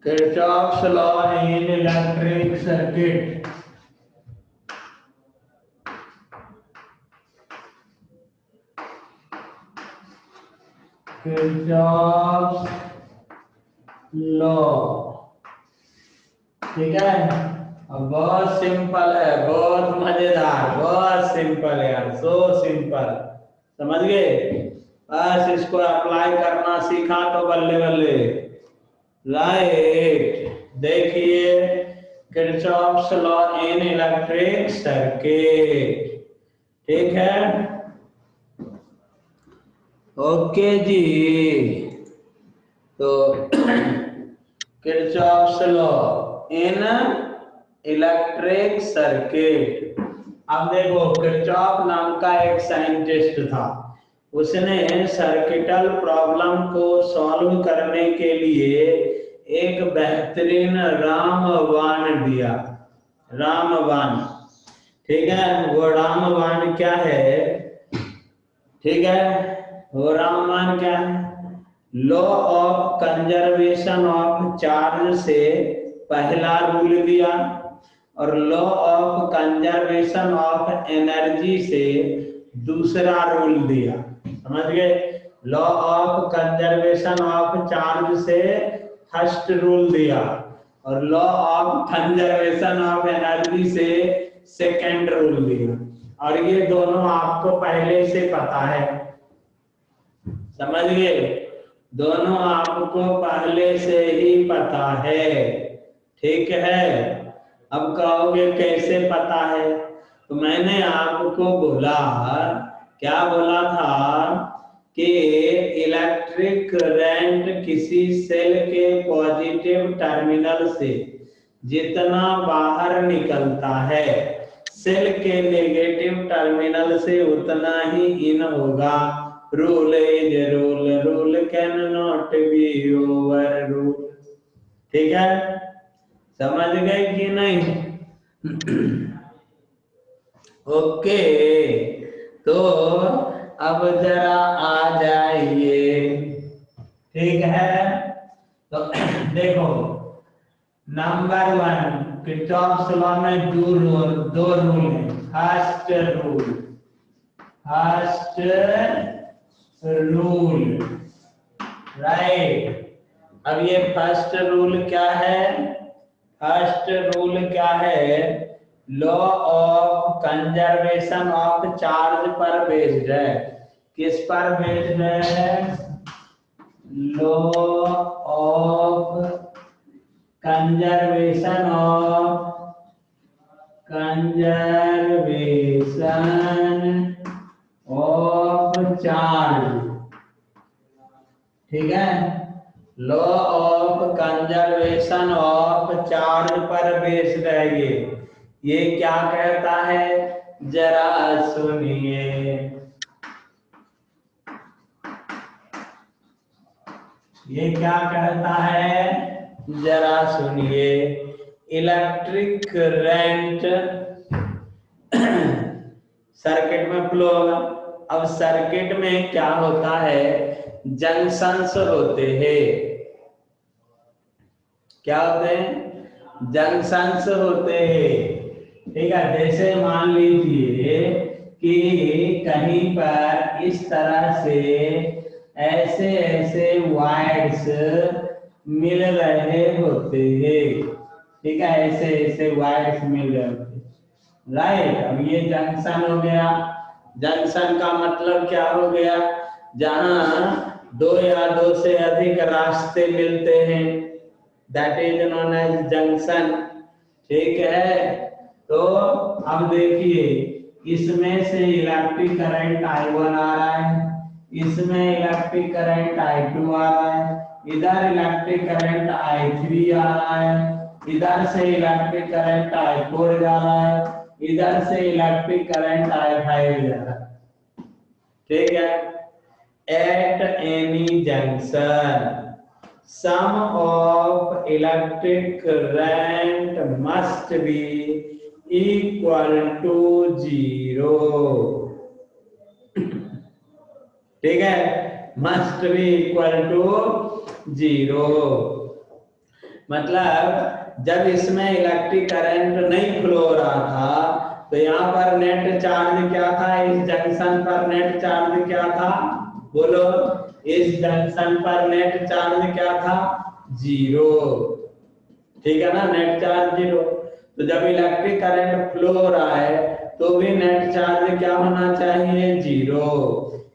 Kirchhoff's law in electric circuit. Kirchhoff's law, ठीक है। अब बहुत सिंपल है, बहुत मजेदार, बहुत सिंपल है यार, सो सिंपल, समझ गए। बस इसको अप्लाई करना सीखा तो बल्ले बल्ले। राइट, देखिए Kirchhoff's law in electric circuit, ठीक है। ओके जी, तो Kirchhoff's law in electric circuit. अब देखो, किरचॉफ नाम का एक साइंटिस्ट था, उसने सर्किटल प्रॉब्लम को सॉल्व करने के लिए एक बेहतरीन रामबाण दिया। रामबाण, ठीक है। वो रामबाण क्या है, ठीक है, वो रामबाण क्या है? Law of conservation of charge से पहला रूल दिया, और law of conservation of energy से दूसरा रूल दिया, समझ गए। Law of conservation of charge से फर्स्ट रूल दिया, और law of conservation of energy से सेकेंड रूल दिया। और ये दोनों आपको पहले से पता है, समझ गए, दोनों आपको पहले से ही पता है, ठीक है। अब कहोगे कैसे पता है, तो मैंने आपको बोला, क्या बोला था कि इलेक्ट्रिक करंट किसी सेल के पॉजिटिव टर्मिनल से जितना बाहर निकलता है, सेल के नेगेटिव टर्मिनल से उतना ही इन होगा। Rule is rule, rule can not be over rule, ठीक है। समझ गए कि नहीं? ओके, तो अब जरा आ जाइए, ठीक है। तो देखो, नंबर वन, किरचॉफ्स लॉ में दो रूल है। First rule, first rule, right. अब ये फर्स्ट रूल क्या है? फर्स्ट रूल क्या है? Law of conservation of charge पर बेस्ड है। किस पर बेस्ड है? Law of conservation of charge, ठीक है। Law of conservation of charge पर बेस्ड है ये क्या कहता है, जरा सुनिए। ये क्या कहता है, जरा सुनिए। इलेक्ट्रिक करंट सर्किट में फ्लो होगा। अब सर्किट में क्या होता है, जंक्शंस होते हैं। क्या होते हैं? जंक्शंस होते हैं, ठीक है। जैसे मान लीजिए कि कहीं पर इस तरह से ऐसे ऐसे वायर्स मिल रहे होते हैं, ठीक है, ऐसे ऐसे वायर्स मिल रहे होते हैं, राइट। अब ये जंक्शन हो गया। जंक्शन का मतलब क्या हो गया? जहां दो या दो से अधिक रास्ते मिलते हैं, that is known as junction, ठीक है। तो अब देखिए, इसमें से इलेक्ट्रिक करंट I1 आ रहा है, इसमें इलेक्ट्रिक करंट I2 आ रहा है, इधर इलेक्ट्रिक करंट I3 आ रहा है, इधर से इलेक्ट्रिक करंट I4 जा रहा है, इधर से इलेक्ट्रिक करंट I5 जा रहा है, ठीक है। Eight any junction sum of electric current must be equal to 0, ठीक है, must be equal to zero. मतलब जब इसमें इलेक्ट्रिक करंट नहीं फ्लो हो रहा था तो यहाँ पर नेट चार्ज क्या था, इस जंक्शन पर नेट चार्ज क्या था, बोलो, इस जंक्शन पर नेट चार्ज क्या था, जीरो। ठीक है ना, नेट चार्ज जीरो। तो जब इलेक्ट्रिक करंट फ्लो हो रहा है तो भी नेट चार्ज क्या होना चाहिए, जीरो।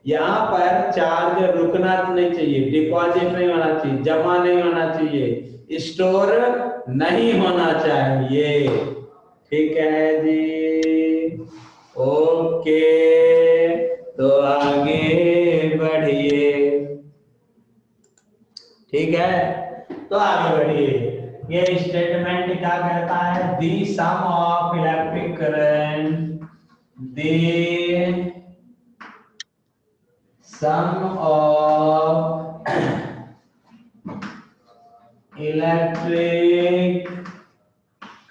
यहाँ पर चार्ज रुकना नहीं चाहिए, डिपॉजिट नहीं होना चाहिए, जमा नहीं होना चाहिए, स्टोर नहीं होना चाहिए। ठीक है जी, ओके, तो आगे बढ़िए। ठीक है, तो आगे बढ़िए। ये स्टेटमेंट क्या कहता है, the sum of electric current, the sum of electric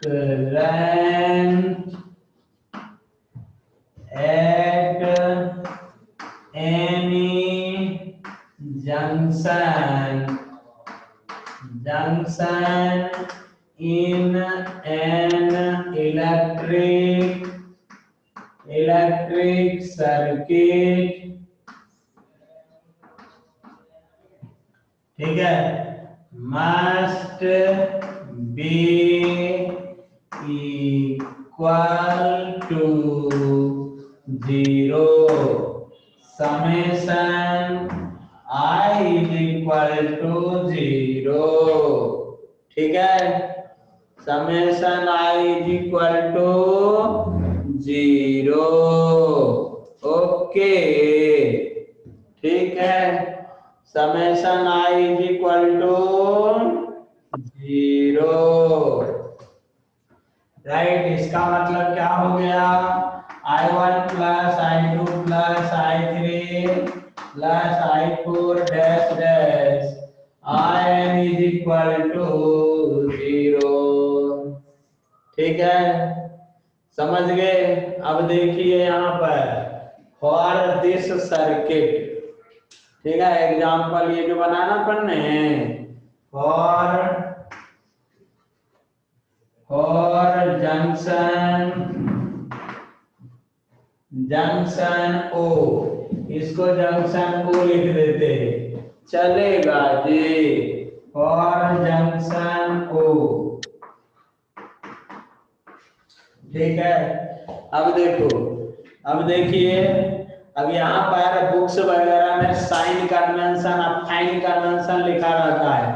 current at any junction in an electric circuit, ठीक है, must be equal to zero, summation I is equal to zero। ठीक है, summation I is equal to zero. Okay, ठीक है, summation I is equal to zero. Right, इसका मतलब क्या हो गया, I1 plus I2 plus I3 plus I4 dash dash IN is equal to zero. ठीक है, समझ गए। अब देखिए यहाँ पर फॉर दिस सर्किट, ठीक है, एग्जाम्पल ये जो बनाना पड़ने हैं, फॉर जंक्शन ओ, इसको जंक्शन ओ लिख देते चलेगा जी, फॉर जंक्शन ओ। ठीक है, अब देखो, अब देखिए, अब यहाँ पर बुक्स वगैरह में साइन कन्वेंशन और फाइन कन्वेंशन लिखा रहता है,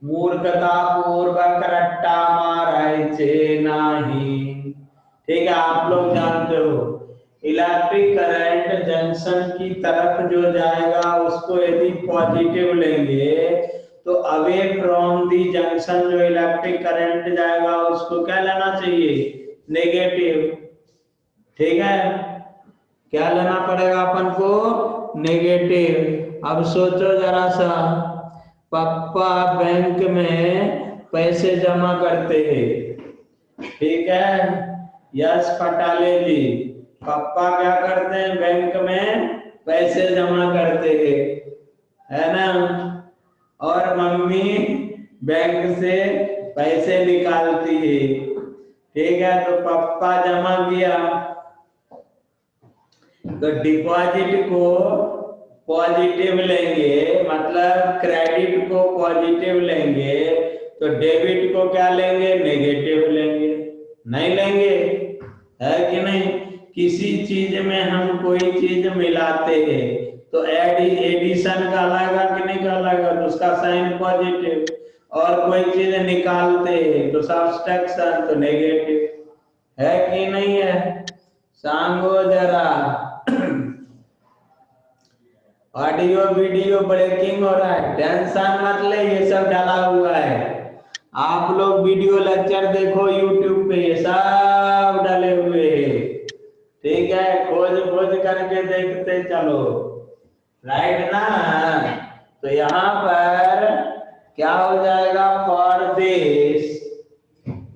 मूर्खता पूर्वक रट्टा मारायचे नाही। ठीक है, आप लोग जानते हो, इलेक्ट्रिक करंट जंक्शन की तरफ जो जाएगा उसको यदि पॉजिटिव लेंगे तो अवे फ्रॉम दी जंक्शन जो इलेक्ट्रिक करंट जाएगा उसको क्या लेना चाहिए, नेगेटिव। ठीक है, क्या लेना पड़ेगा अपन को, नेगेटिव। अब सोचो जरा सा, पापा बैंक में पैसे जमा करते हैं, ठीक है, यश पटाले जी, पापा क्या करते हैं, बैंक में पैसे जमा करते हैं, है ना, और मम्मी बैंक से पैसे निकालती है। ठीक है, तो पापा जमा किया तो डिपॉजिट को पॉजिटिव लेंगे, मतलब क्रेडिट को पॉजिटिव लेंगे, तो डेबिट को क्या लेंगे, नेगेटिव लेंगे, नहीं लेंगे, है कि नहीं। किसी चीज में हम कोई चीज मिलाते हैं तो एडिशन कहलाएगा कि नहीं कहलाएगा, तो उसका साइन पॉजिटिव, और कोई चीज निकालते हैं तो सब्सट्रैक्शन, तो नेगेटिव, है कि नहीं है, सांगो जरा। ऑडियो वीडियो ब्रेकिंग हो रहा है, टेंशन मत ले, ये सब डाला हुआ है, आप लोग वीडियो लेक्चर देखो यूट्यूब पे, ये सब डाले हुए हैं। ठीक है, खोज खोज करके देखते चलो, राइट ना। तो यहाँ पर क्या हो जाएगा, फॉर दिस,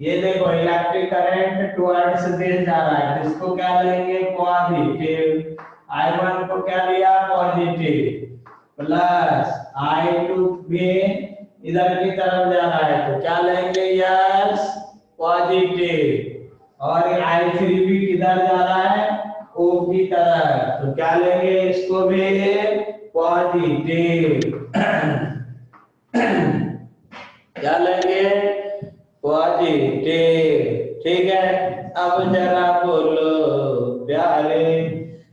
ये देखो इलेक्ट्रिक करंट टुवर्ड्स दिस जा रहा है, इसको क्या लेंगे, पॉजिटिव, I1 को क्या लिया, पॉजिटिव, प्लस I2 भी इधर की तरफ जा रहा है तो क्या लेंगे यस पॉजिटिव, और I3 भी किधर जा रहा है O की तरफ तो क्या लेंगे इसको भी पॉजिटिव। क्या लेंगे पॉजिटिव, ठीक है। अब जरा बोलो प्यारे,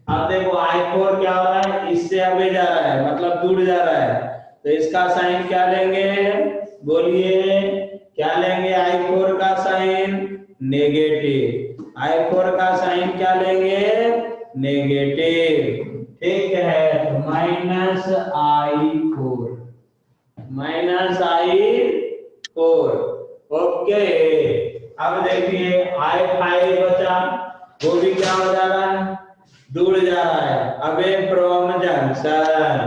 अब देखो I4 क्या हो रहा है, इससे आगे जा रहा है मतलब दूर जा रहा है, तो इसका साइन क्या लेंगे, बोलिए क्या लेंगे, I4 का साइन नेगेटिव, I4 का साइन क्या लेंगे नेगेटिव, ठीक है। तो -I4 ओके। अब देखिए I5 बचा, वो भी क्या हो जा रहा है दूर जा रहा है, अवे फ्रॉम जंक्शन,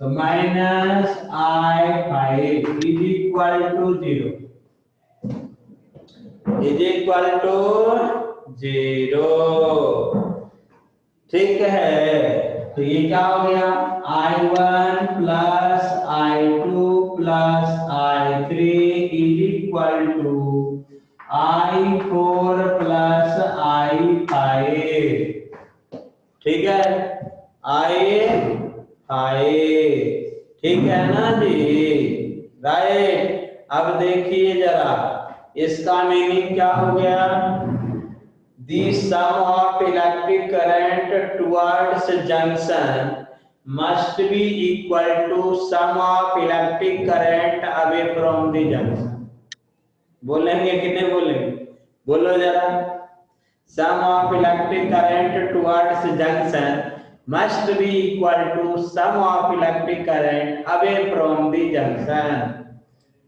तो -I5 is equal to 0, is equal to 0, ठीक है। तो ये क्या हो गया I1 plus I2 plus I3 is equal to I4 plus I5, ठीक है I5, ठीक है ना जी, राइट। अब देखिए जरा इसका मीनिंग क्या हो गया, the sum of electric current towards junction must be equal to sum of electric current away from the junction। बोलेंगे कि नहीं बोलेंगे, बोलो जरा, sum of electric current towards junction must be equal to sum of electric current away from the junction,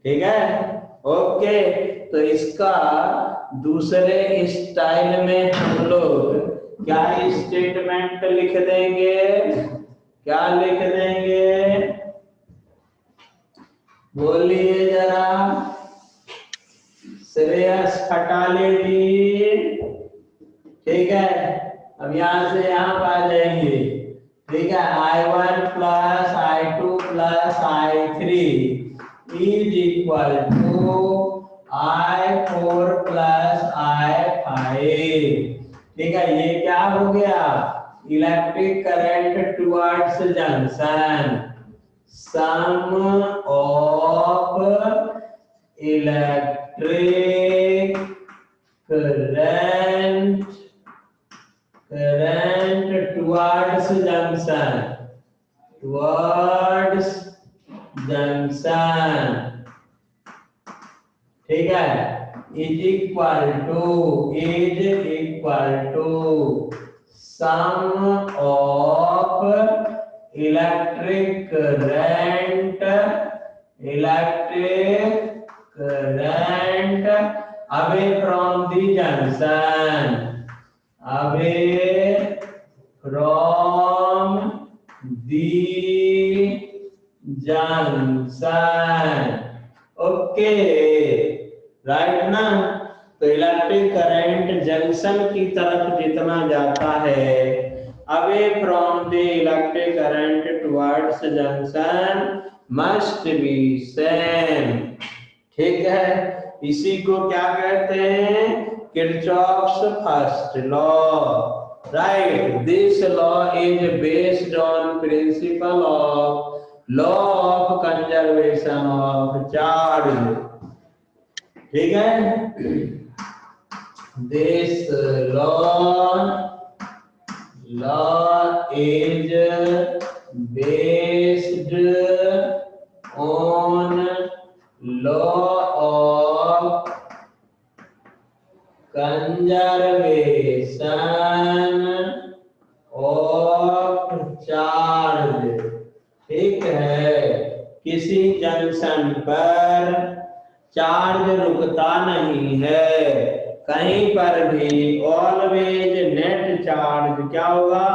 ठीक है okay. तो इसका दूसरे स्टाइल में हम लोग क्या स्टेटमेंट लिख देंगे, क्या लिख देंगे, बोलिए जरा, श्रेयस खटाले जी, ठीक है। अब यहां से यहां पर आ जाएंगे, ठीक है। I1 plus I2 plus I3 is equal to I4 plus I5, ठीक है। ये क्या हो गया electric current towards junction, sum of electric current towards junction, towards junction, ठीक है, is equal to sum of electric current away from the junction, away from the junction, okay right ना। तो इलेक्ट्रिक करंट जंक्शन की तरफ जितना जाता है, away from the electric current towards junction must be same, ठीक है। इसी को क्या कहते हैं Kirchhoff's first law, right. This law is based on principle of law of conservation of charge, ठीक है। This law is based on law of conservation of charge, ठीक है। किसी जंक्शन पर चार्ज रुकता नहीं है कहीं पर भी, ऑलवेज नेट चार्ज क्या होगा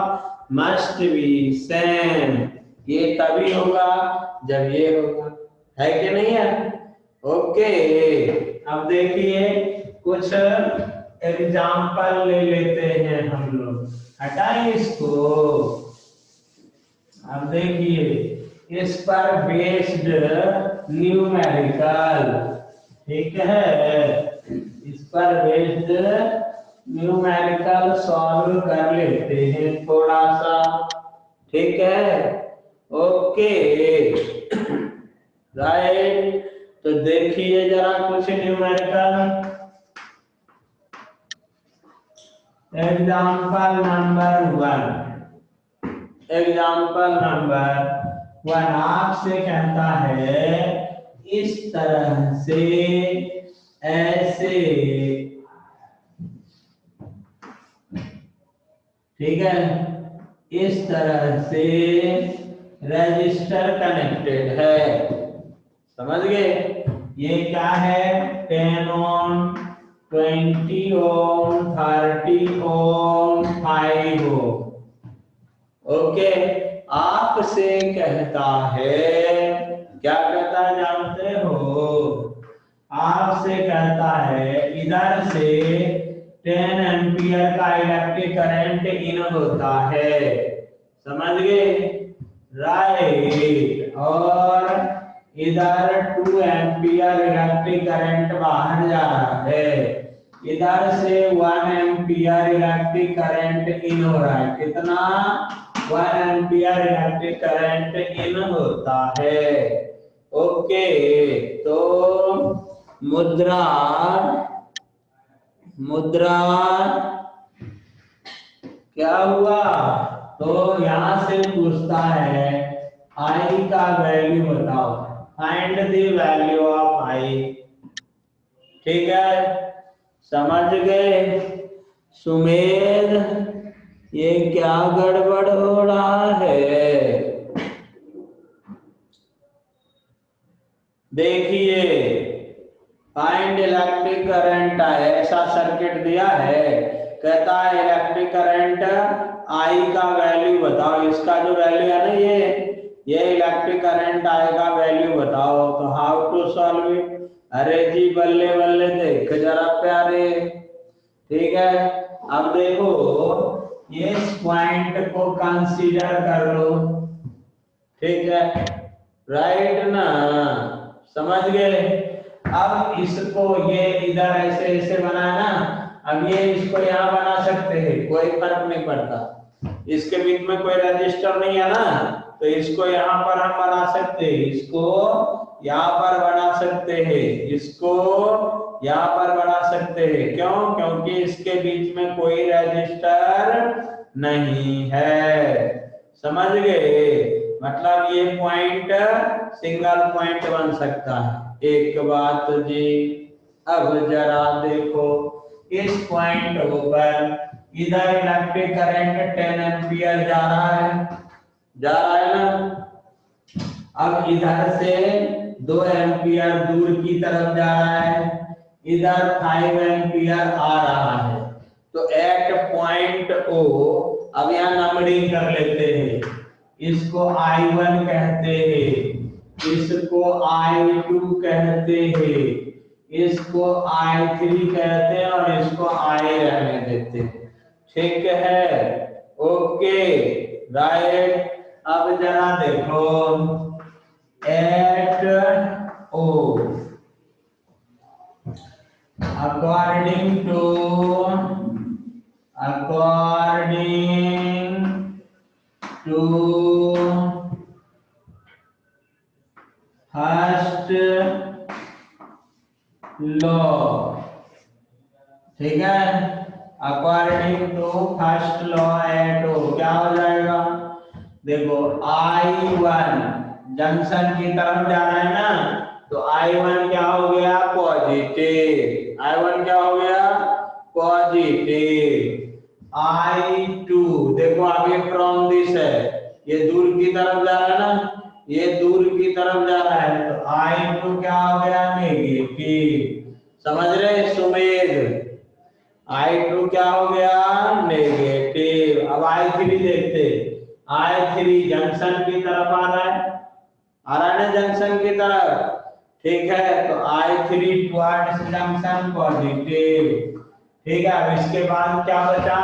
मस्ट बी सेम, ये तभी होगा जब ये होगा, है कि नहीं है, ओके। अब देखिए कुछ एग्जाम्पल ले लेते हैं हम लोग, हटाएं इसको। अब देखिए इस पर बेस्ड न्यूमेरिकल, ठीक है, इस पर बेस्ड न्यूमेरिकल सॉल्व कर लेते हैं थोड़ा सा, ठीक है, ओके, राइट। तो देखिए जरा कुछ न्यूमेरिकल एग्जाम्पल नंबर 1 आपसे कहता है इस तरह से ऐसे, ठीक है, इस तरह से रजिस्टर कनेक्टेड है, समझ गए, ये क्या है, 10 ओम, 20 ओम, 30 ओम, 5 ओम, ओके। आपसे कहता है, क्या कहता है जानते हो, आपसे कहता है इधर से 10 एम्पियर का इलेक्ट्रिक करंट इन होता है, समझ गए, राइट, और इधर 2 एम्पियर इलेक्ट्रिक करंट बाहर जा रहा है, इधर से 1 एम्पियर इलेक्ट्रिक करंट इन हो रहा है, कितना, 1 एम्पियर इलेक्ट्रिक करंट इन होता है, ओके। तो मुद्रा क्या हुआ, तो यहां से पूछता है आई का वैल्यू बताओ, फाइंड द वैल्यू ऑफ आई, ठीक है, समझ गए सुमेध, ये क्या गड़बड़ हो रहा है, देखिए फाइंड इलेक्ट्रिक करंट है, ऐसा सर्किट दिया है, कहता है इलेक्ट्रिक करंट आई का वैल्यू बताओ, इसका जो वैल्यू है ना, ये इलेक्ट्रिक करंट आई का वैल्यू बताओ, तो हाउ टू सॉल्व इट, अरे जी बल्ले बल्ले देख जरा प्यारे, ठीक है, अब देखो ये पॉइंट को कंसीडर कर लो, ठीक है, राइट ना, समझ गए, अब इसको ये इधर ऐसे ऐसे बनाना ना, अब ये इसको यहाँ बना सकते हैं, कोई फर्क नहीं पड़ता, इसके बीच में कोई रजिस्टर नहीं है ना, तो इसको यहाँ पर हम बना सकते हैं, इसको यहाँ पर बना सकते हैं, इसको यहाँ पर बना सकते हैं, क्यों, क्योंकि इसके बीच में कोई रजिस्टर नहीं है, समझ गए, मतलब ये पॉइंट सिंगल पॉइंट बन सकता है, एक बात जी। अब जरा देखो इस पॉइंट पर इधर इलेक्ट्रिक करंट 10 एम्पियर जा रहा है ना, अब इधर से 2 एम्पियर दूर की तरफ जा रहा है, इधर 5 एम्पियर आ रहा है, तो एट पॉइंट ओ, अब यहाँ नंबरिंग कर लेते हैं, इसको I1 कहते हैं, इसको I2 कहते हैं, इसको I3 कहते हैं, और इसको I रहने देते हैं, ठीक है, ओके, राइट। अब जरा देखो at O, according to first law, ठीक है, according to first law at O क्या हो जाएगा, देखो I1 जंक्शन की तरफ जा रहा है ना, तो I1 क्या हो गया, पॉजिटिव, I1 क्या हो गया, पॉजिटिव, I2 देखो अब ये फ्रॉम दिस है, ये दूर की तरफ जा रहा है ना, ये दूर की तरफ जा रहा है, तो I2 क्या हो गया, नेगेटिव, समझ रहे सुमेध, I2 क्या हो गया, नेगेटिव। अब I3 देखते, I3 जंक्शन की तरफ आ रहा है ना, जंक्शन की तरफ, ठीक है, तो I3 टुवर्ड्स जंक्शन पॉजिटिव, ठीक है। अब इसके बाद क्या बचा,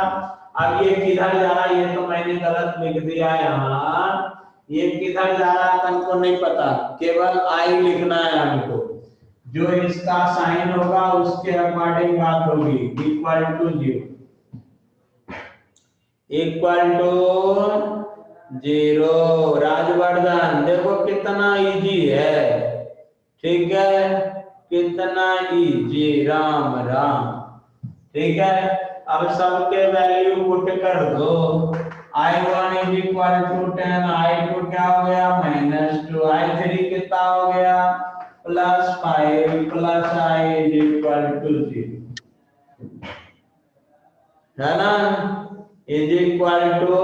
अब ये किधर जा रहा है, ये तो मैंने गलत लिख दिया यहाँ, ये किधर जा रहा है हमको नहीं पता, केवल आई लिखना है हमको। जो इसका साइन होगा उसके अकॉर्डिंग बात होगी। Equal to 0, equal to 0। Rajvardhan देखो कितना इजी है, ठीक है, कितना इजी। राम राम, ठीक है। अब सबके वैल्यू पुट कर दो। I1 is equal to 10, I2 क्या हो गया -2, I3 कितना हो गया +5 plus I is equal to 0, है ना, इज इक्वल टू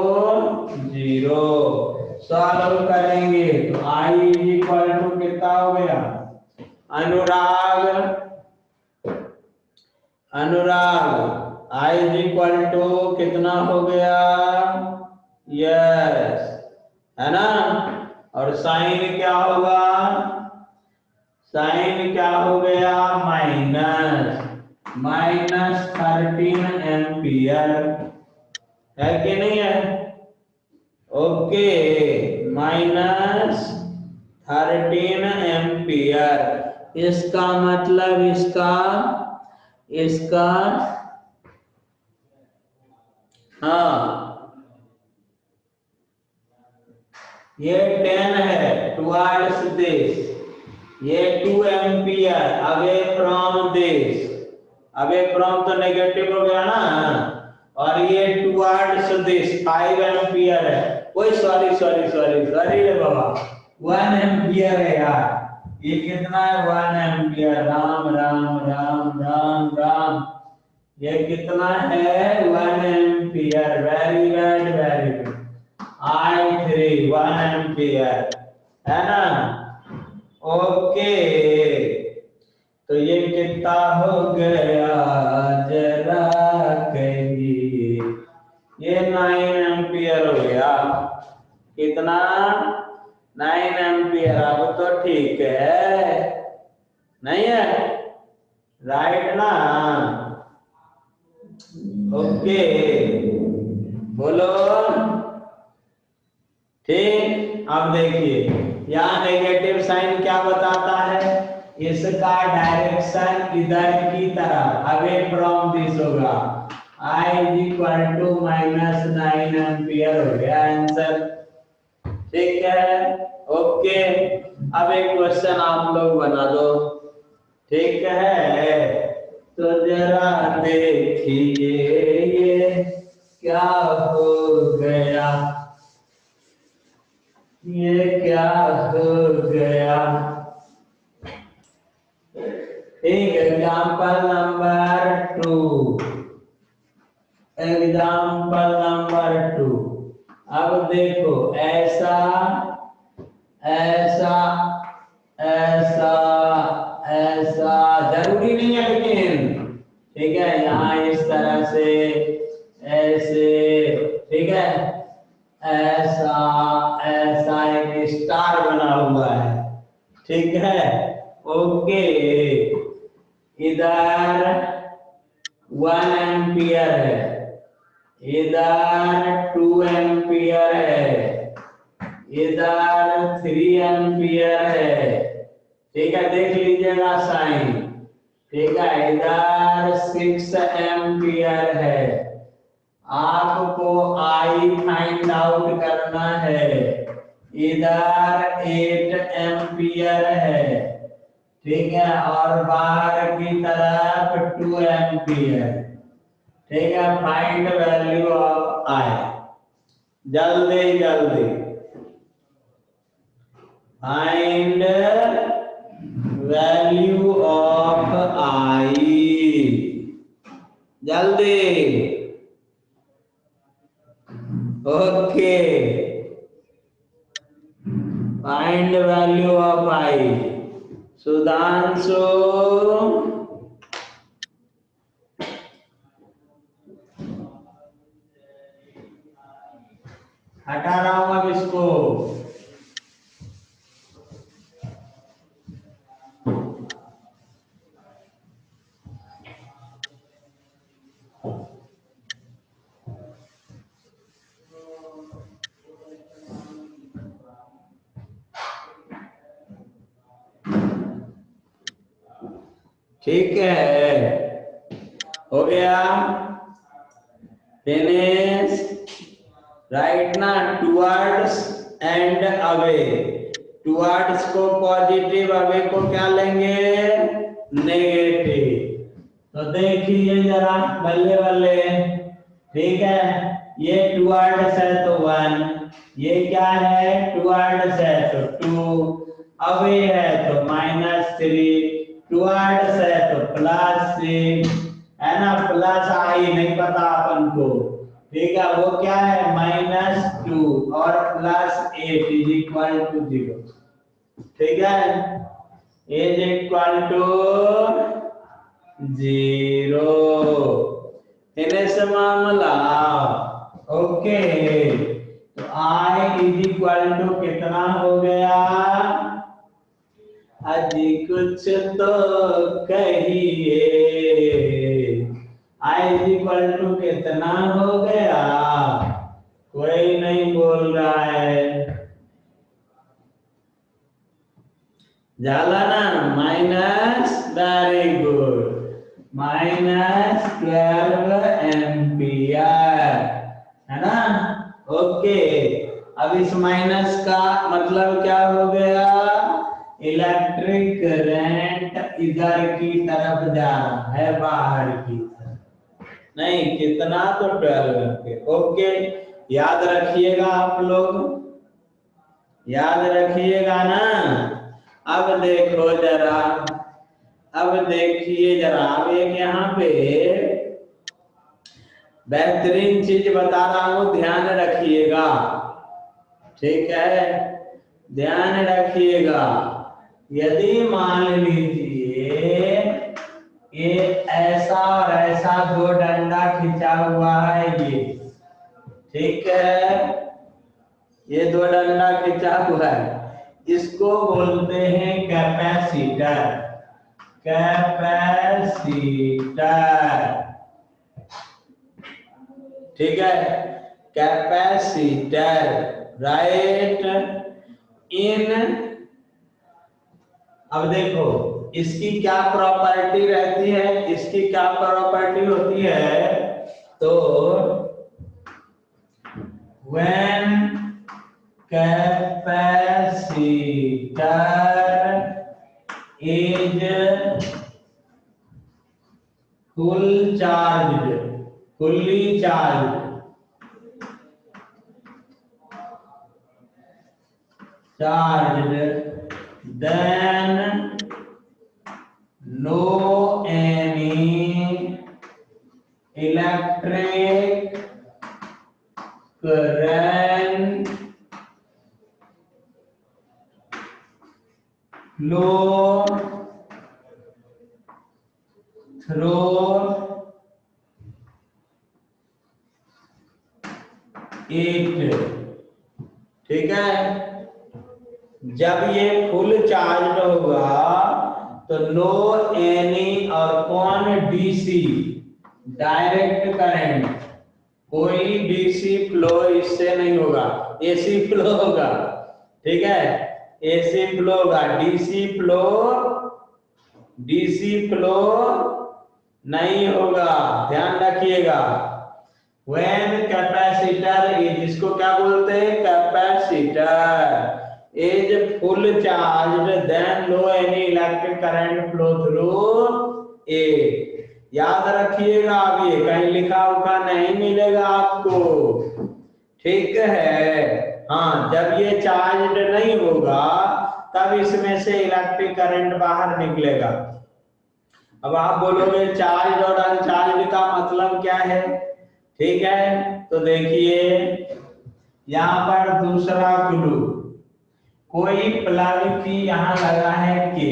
0। सॉल्व करेंगे तो I इज इक्वल टू कितना हो गया, अनुराग अनुराग I इज इक्वल टू कितना हो गया, यस, है ना। और साइन क्या होगा, साइन क्या हो गया -13 एम्पियर, है कि नहीं है। Okay, -13 ampere. इसका मतलब इसका हाँ, ये 10 है टुवर्ड्स दिस, ये 2 ampere away from this, away from तो नेगेटिव हो गया ना, और ये टुवर्ड्स दिस 5 एम्पियर है। ओए सॉरी सॉरी सॉरी सॉरी रे बाबा, 1 एम्पियर है यार। ये कितना है 1 एम्पियर, राम राम राम राम राम। ये कितना है 1 ampere, very bad very good. I3 1 ampere, है ना। ओके, तो ये कितना हो गया जरा कहिए, ये 9 एम्पियर हो गया। कितना 9 एम्पियर। अब तो ठीक है, नहीं है, राइट ना। ओके बोलो, ठीक। अब देखिए यहाँ नेगेटिव साइन क्या बताता है, इसका डायरेक्शन इधर की तरफ अवे फ्रॉम दिस होगा। I is equal to -9 ampere हो गया आंसर, ठीक है। ओके, अब एक क्वेश्चन आप लोग बना दो, ठीक है। तो जरा देखिए ये क्या हो गया, ये क्या हो गया। ठीक, एग्जाम्पल नंबर 2, एग्जाम्पल नंबर 2। अब देखो ऐसा ऐसा ऐसा ऐसा जरूरी नहीं है लेकिन, ठीक है, यहाँ इस तरह से ऐसे, ठीक है, ऐसा ऐसा एक स्टार बना हुआ है, ठीक है। ओके, इधर 1 एम्पियर है, इधर 2 एम्पियर है, इधर 3 एम्पियर है, ठीक है, देख लीजिएगा साइन, ठीक है। इधर 6 एम्पियर है, आपको आई फाइंड आउट करना है। इधर 8 एम्पियर है, ठीक है, और बाहर की तरफ 2 एम्पियर, ठीक है। फाइंड वैल्यू ऑफ आई, जल्दी जल्दी फाइंड वैल्यू ऑफ आई, जल्दी। ओके, फाइंड वैल्यू ऑफ आई। सुधांशु हटा रहा हूं अब इसको। ठीक है, हो गया, फिनिश। राइट ना, टुवर्ड्स एंड अवे। टुवर्ड्स को पॉजिटिव, अवे को क्या लेंगे, नेगेटिव। तो देखिए जरा बल्ले बल्ले, ठीक है, ये टुवर्ड्स है तो 1, ये क्या है, टुवर्ड्स है तो 2, अवे है तो -3, टुवर्ड्स है तो +6, है ना, प्लस आई नहीं पता अपन को, ठीक है, वो क्या है -2 और +8 = 0, ठीक है, = 0। फिनिश मामला, ओके। तो आई = कितना हो गया, अजी कुछ तो कहिए, आई = कितना हो गया, कोई नहीं बोल रहा है, जाला ना, वेरी गुड, -12 एम्पियर, है ना, ओके। अब इस माइनस का मतलब क्या हो गया, इलेक्ट्रिक करंट इधर की तरफ जा रहा है, बाहर की तरफ, नहीं कितना, तो 12 एम्पियर, ओके। याद रखिएगा आप लोग, याद रखिएगा ना। अब देखो जरा, अब देखिए जरा, अब एक यहाँ पे बेहतरीन चीज बता रहा हूं, ध्यान रखिएगा, ठीक है, ध्यान रखिएगा। यदि मान लीजिए ये ऐसा और ऐसा दो डंडा खिंचा हुआ है, ये ठीक है, ये दो डंडा खिंचा हुआ है, इसको बोलते हैं कैपेसिटर, कैपेसिटर, ठीक है, कैपेसिटर, राइट। इन, अब देखो इसकी क्या प्रॉपर्टी रहती है, इसकी क्या प्रॉपर्टी होती है, तो when capacitor is full charge, fully charge, then no any electric current flow through it, ठीक है। जब ये फुल चार्ज होगा तो नो एनी, और कौन, डीसी, डायरेक्ट करंट, कोई डीसी फ्लो इससे नहीं होगा, एसी फ्लो होगा, ठीक है, एसी फ्लो होगा, डीसी फ्लो नहीं होगा, ध्यान रखिएगा। व्हेन कैपेसिटर इज, इसको क्या बोलते हैं, capacitor is full charge, then no any electric current flow through a. याद रखिएगा, अब ये कहीं लिखा उखा नहीं मिलेगा आपको, ठीक है, हाँ, जब ये चार्ज नहीं होगा तब इसमें से इलेक्ट्रिक करंट बाहर निकलेगा। अब आप बोलोगे चार्ज और अनचार्ज का मतलब क्या है, ठीक है, तो देखिए यहां पर दूसरा क्लू, कोई प्लग की यहां लगा है के,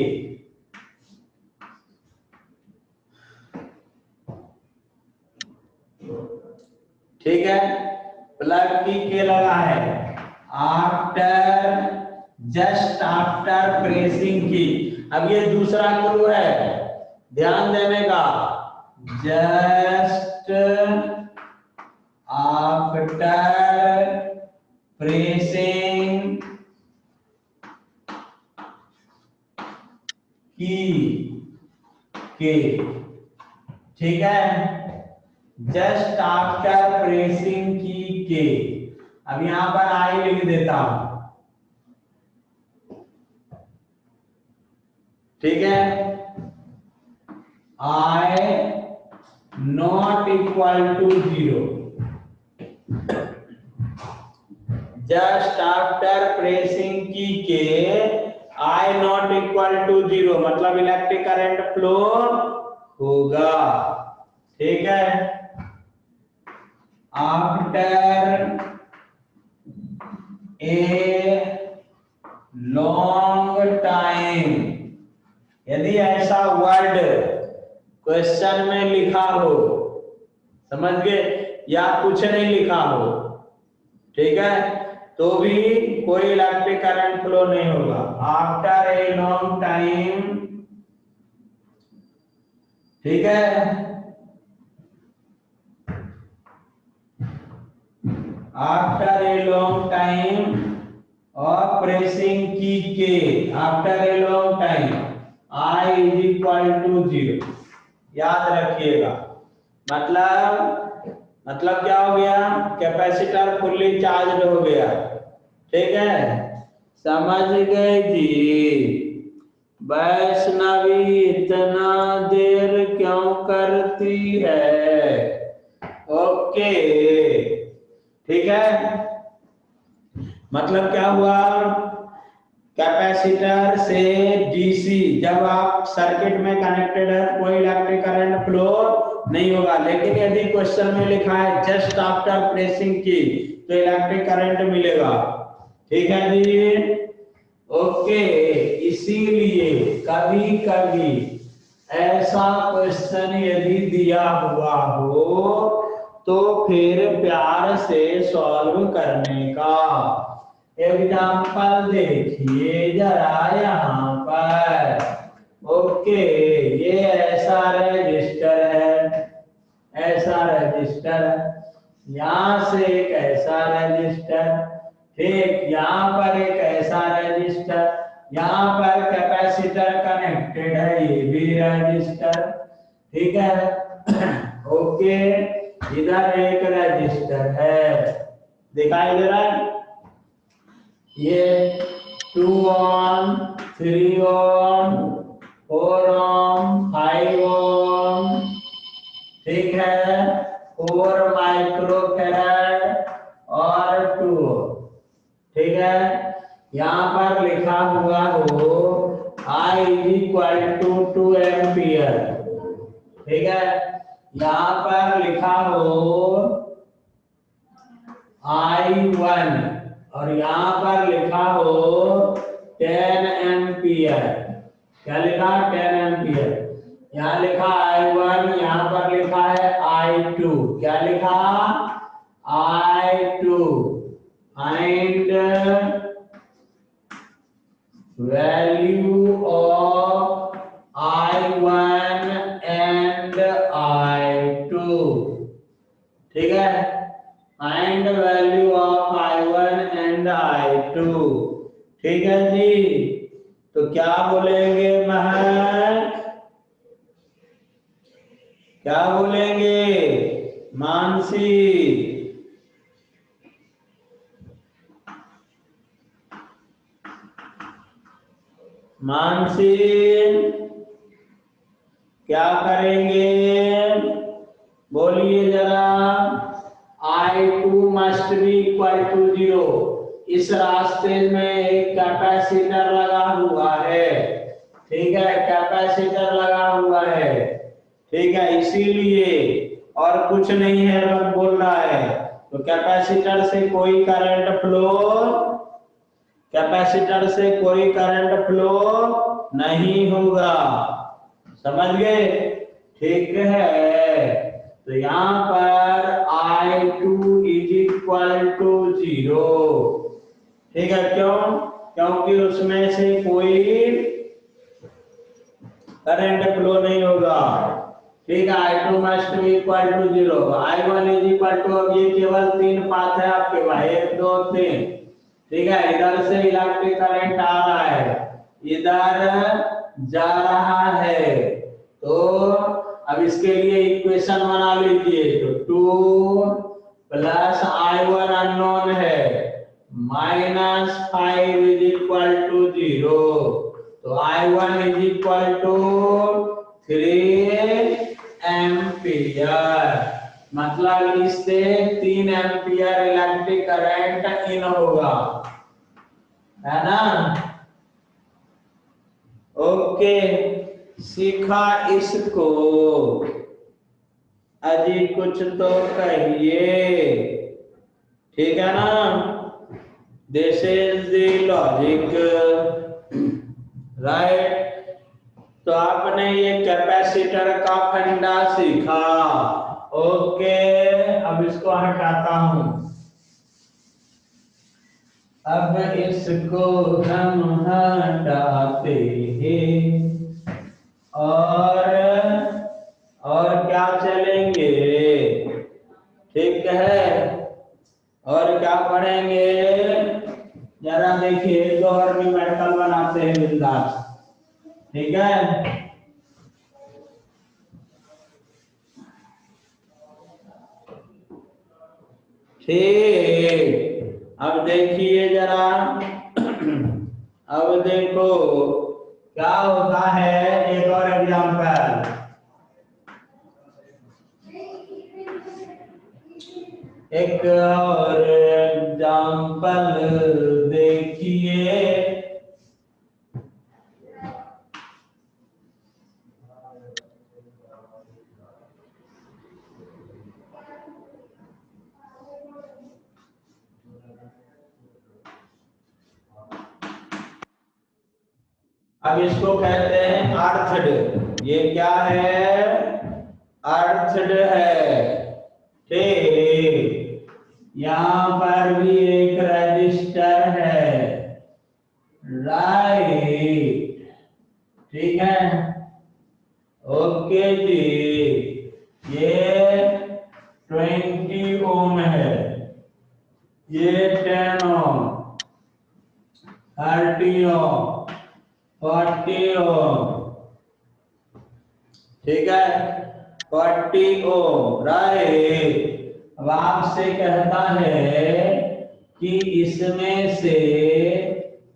ठीक है, प्लग की के लगा है, आफ्टर, जस्ट आफ्टर प्रेसिंग की। अब ये दूसरा क्लू है, ध्यान देने का, जस्ट आफ्टर प्रेसिंग की, के, ठीक है। जस्ट आफ्टर प्रेसिंग की के, अब यहां पर आई लिख देता हूं, ठीक है। I not equal to 0, just after pressing की के आई नॉट इक्वल टू 0, मतलब इलेक्ट्रिक करंट फ्लो होगा, ठीक है। आफ्टर ए लॉन्ग टाइम, यदि ऐसा वर्ड क्वेश्चन में लिखा हो, समझ गए, या कुछ नहीं लिखा हो, ठीक है, तो भी कोई इलेक्ट्रिक करंट फ्लो नहीं होगा। आफ्टर ए लॉन्ग टाइम, ठीक है, आफ्टर ए लॉन्ग टाइम और प्रेसिंग की के, after a long time I is equal to 0, याद रखिएगा। मतलब क्या हो गया, कैपेसिटर फुल्ली चार्ज हो गया, ठीक है, समझ गए जी। वैष्णवी इतना देर क्यों करती है, ओके, ठीक है। मतलब क्या हुआ, कैपेसिटर से डीसी जब आप सर्किट में कनेक्टेड है कोई इलेक्ट्रिक करंट फ्लो नहीं होगा, लेकिन यदि क्वेश्चन में लिखा है जस्ट आफ्टर प्रेसिंग की तो इलेक्ट्रिक करंट मिलेगा, ठीक है जी, ओके। इसीलिए कभी कभी ऐसा क्वेश्चन यदि दिया हुआ हो तो फिर प्यार से सॉल्व करने का एग्जाम्पल देखिए जरा यहाँ पर, ओके। ये ऐसा रजिस्टर है, ऐसा रजिस्टर, यहां से एक ऐसा रजिस्टर, ठीक, यहाँ पर एक ऐसा रजिस्टर, यहाँ पर कैपेसिटर कनेक्टेड है, ये भी रजिस्टर, ठीक है, ओके। इधर एक रजिस्टर है, दिखाई दे रहा है, ये 2 ओम, 3 ओम, 4 ओम, 5 ओम, ठीक है, 4 माइक्रोफैराड और 2 ओम, ठीक है। यहाँ पर लिखा हुआ हो I is equal to 2 ampere, ठीक है। यहाँ पर लिखा हो I1 और यहाँ पर लिखा हो 10 एम्पियर, क्या लिखा, 10 एम्पियर, यहाँ लिखा I1, यहाँ पर लिखा है I2, क्या लिखा, I2, and value of I1 and I2, ठीक है, and value of I1 and I2, ठीक है जी। तो क्या बोलेंगे महक, क्या बोलेंगे मानसी, मानसी क्या करेंगे, बोलिए जरा। I2 must be equal to 0, इस रास्ते में एक कैपेसिटर लगा हुआ है, ठीक है, कैपेसिटर लगा हुआ है, ठीक है, इसीलिए और कुछ नहीं है, बस बोल रहा है, तो कैपेसिटर से कोई करंट फ्लो, कैपेसिटर से कोई करंट फ्लो नहीं होगा, समझ गए, ठीक है। तो यहाँ पर I2 इज इक्वल टू 0, ठीक है, क्यों, क्योंकि उसमें से कोई करंट फ्लो नहीं होगा, ठीक है। I2 must be equal to 0, I1 is equal to, अब ये केवल 3 पाथ है आपके पास, 1 2 3, ठीक है। इधर से इलेक्ट्रिक करंट आ रहा है, इधर जा रहा है, तो अब इसके लिए इक्वेशन बना लीजिए। तो 2 प्लस I1 अननोन है, -5 इज इक्वल टू 0। तो I1 is equal to 3 ampere, मतलब इससे 3 एम्पियर इलेक्ट्रिक करंट इन होगा, है ना। ओके, सीखा इसको। अजी कुछ तो कहिए, ठीक है ना। This is the logic, right. तो आपने ये कैपेसिटर का फंडा सीखा। ओके, अब इसको हटाता हूं। अब इसको हम हटाते हैं और क्या चलेंगे, ठीक है। और क्या पढ़ेंगे, जरा देखिए, दो और न्यूमेरिकल बनाते हैं बिंदास, ठीक है। ठीक, अब देखिए जरा, अब देखो क्या होता है। एक और एग्जांपल, एक और एग्जांपल देखिए। अब इसको कहते हैं अर्थड। ये क्या है, अर्थड है, ठीक। यहां पर भी एक रजिस्टर है, राइट, ठीक है। ओके जी, ये 20 ओम है, ये 10 ओम, 30 ओम, 40 ओम, ठीक है, 40 ओम, राइट। अब आपसे कहता है कि इसमें से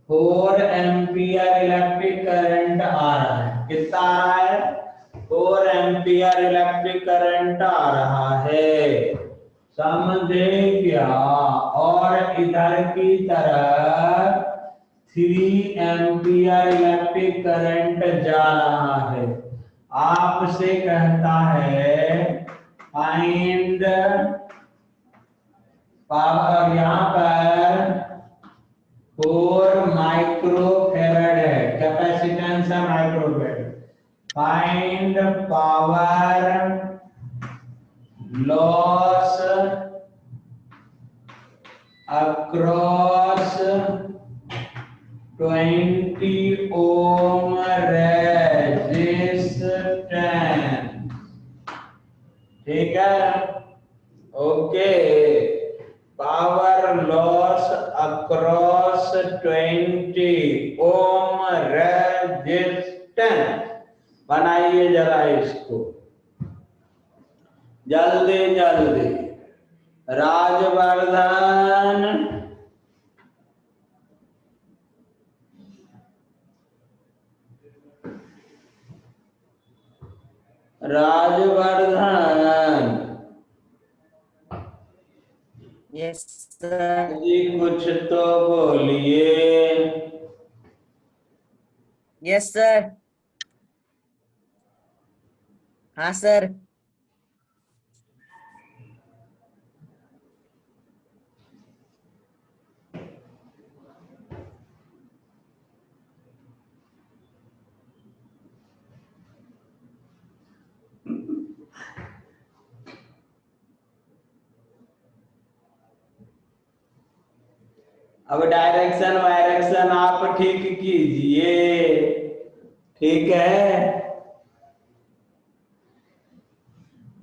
4 एम्पियर इलेक्ट्रिक करंट आ रहा है। कितना आ रहा है, 4 एम्पियर इलेक्ट्रिक करंट आ रहा है, समझे क्या। और इधर की तरफ 3 एम्पियर इलेक्ट्रिक करंट जा रहा है। आपसे कहता है फाइंड पावर, यहां पर 4 माइक्रोफेरेड है, कैपेसिटेंस है microfarad. Find power loss across 20 ohm resistance, ठीक है। Okay, power loss across 20 ohm resistance. बनाइए जरा इसको जल्दी जल्दी, राजवर्धन। Rajvardhan yes sir. जी कुछ तो बोलिए। Yes sir. हाँ सर। अब डायरेक्शन वायरेक्शन आप ठीक कीजिए, ठीक है।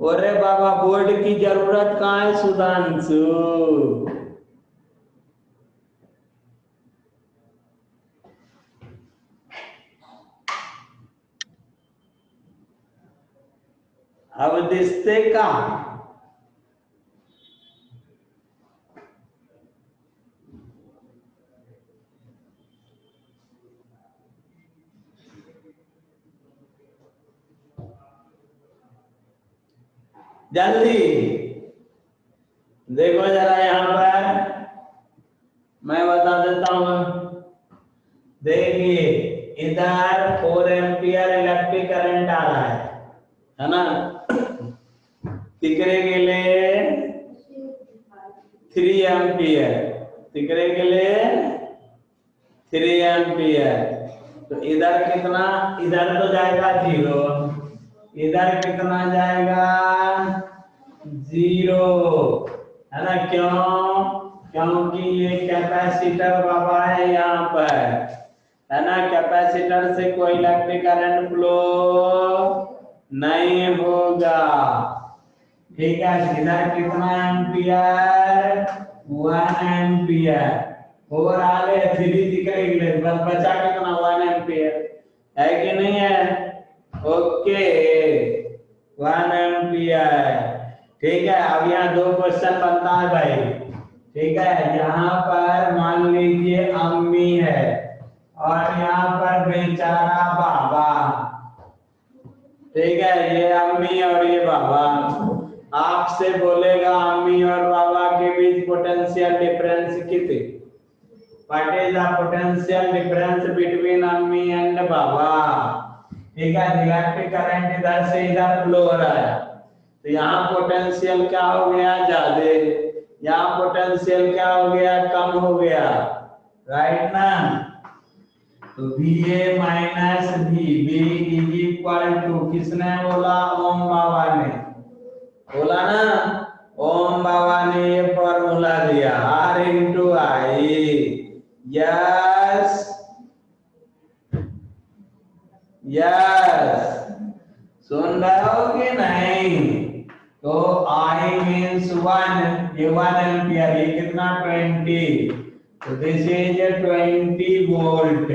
अरे बाबा, बोर्ड की जरूरत कहाँ है सुधांशु। अब दिसते का? जल्दी देखो जरा यहाँ पर मैं बता देता हूं। देखिए इधर 4 एम्पियर इलेक्ट्रिक करंट आ रहा है ना। तिकरे के लिए 3 एम्पियर, तिकरे के लिए 3 एम्पियर। तो इधर कितना, इधर तो जाएगा 0, इधर कितना जाएगा 0, है ना। क्यों? क्योंकि ये कैपेसिटर बाबा है यहाँ पर, है ना। कैपेसिटर से कोई इलेक्ट्रिक करंट फ्लो नहीं होगा, ठीक है। इधर कितना एम्पियर 1 एम्पियर और आगे 3 दिख रही है, बस बचा कितना 1 एम्पियर, है कि नहीं है? ओके 1 एम्पियर, ठीक है। अब यहाँ 2 क्वेश्चन बनता है भाई, ठीक है। यहाँ पर मान लीजिए अम्मी है और यहाँ पर बेचारा बाबा, ठीक है। ये अम्मी और ये बाबा, आपसे बोलेगा अम्मी और बाबा के बीच पोटेंशियल डिफरेंस कितनी? What is the potential difference between अम्मी एंड बाबा? ठीक है। इलेक्ट्रिक करंट इधर से इधर फ्लो हो रहा है, तो यहाँ पोटेंशियल क्या हो गया ज्यादा, यहाँ पोटेंशियल क्या हो गया कम हो गया, राइट ना। तो VA minus VB is equal to, किसने बोला? ओम बाबा ने बोला ना, ओम बाबा ने ये फॉर्मूला दिया R इंटू आई। यस यस, सुन रहे हो कि नहीं? तो I मीन्स 1, ये 1 एम्पियर, ये कितना 20, तो दिस इज 20 वोल्ट,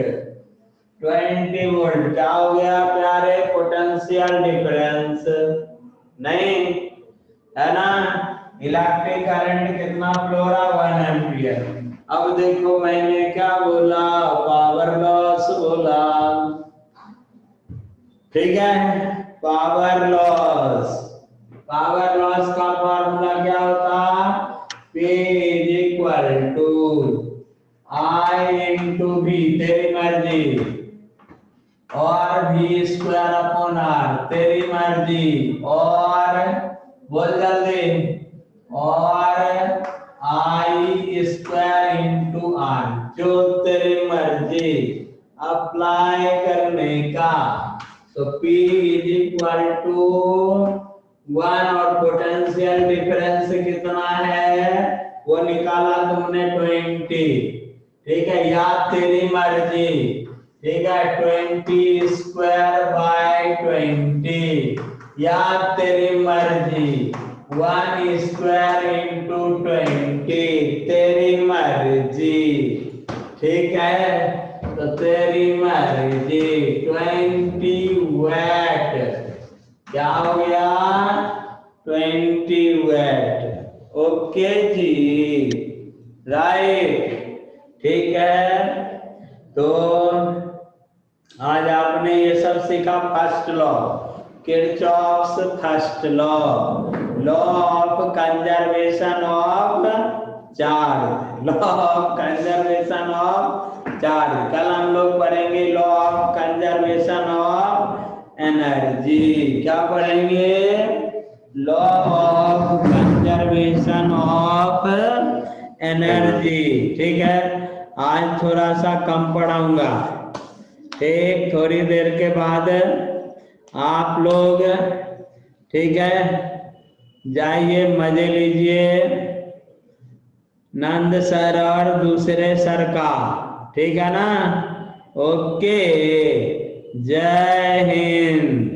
20 वोल्ट। क्या हो गया प्यारे? पोटेंशियल डिफरेंस नहीं, है ना। इलेक्ट्रिक करंट कितना फ्लो रहा 1 एम्पियर। अब देखो मैंने क्या बोला, पावर लॉस बोला, ठीक है। पावर लॉस, पावर लॉस का फॉर्मूला क्या होता? P is equal to I into V, तेरी मर्जी, और V स्क्वायर अपॉन R, तेरी मर्जी, और बोल जल्दी, और I स्क्वायर इंटू R, जो तेरी मर्जी अप्लाई करने का। तो P इज इक्वल टू 1 और पोटेंशियल डिफरेंस कितना है वो निकाला तुमने 20, ठीक है। या तेरी मर्जी, ठीक है। 20 स्क्वायर बाय 20, या तेरी मर्जी 1 स्क्वायर इंटू 20, तेरी मर्जी, ठीक है। तो तेरी मर्जी 20 वैट, क्या हो गया 20 वैट, ओके जी, राइट, ठीक है। तो आज आपने ये सब सीखा। First law, Kirchhoff's first law, law of conservation of charge, law of conservation of charge. कल हम लोग पढ़ेंगे law of conservation of energy. क्या पढ़ेंगे? Law of conservation of energy, ठीक है। आज थोड़ा सा कम पढ़ाऊंगा, ठीक। थोड़ी देर के बाद आप लोग, ठीक है, जाइए मजे लीजिए नंद सर और दूसरे सर का, ठीक है ना। ओके, जय हिंद।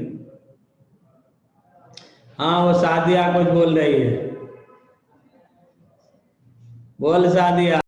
हाँ वो सादिया कुछ बोल रही है, बोल सादिया।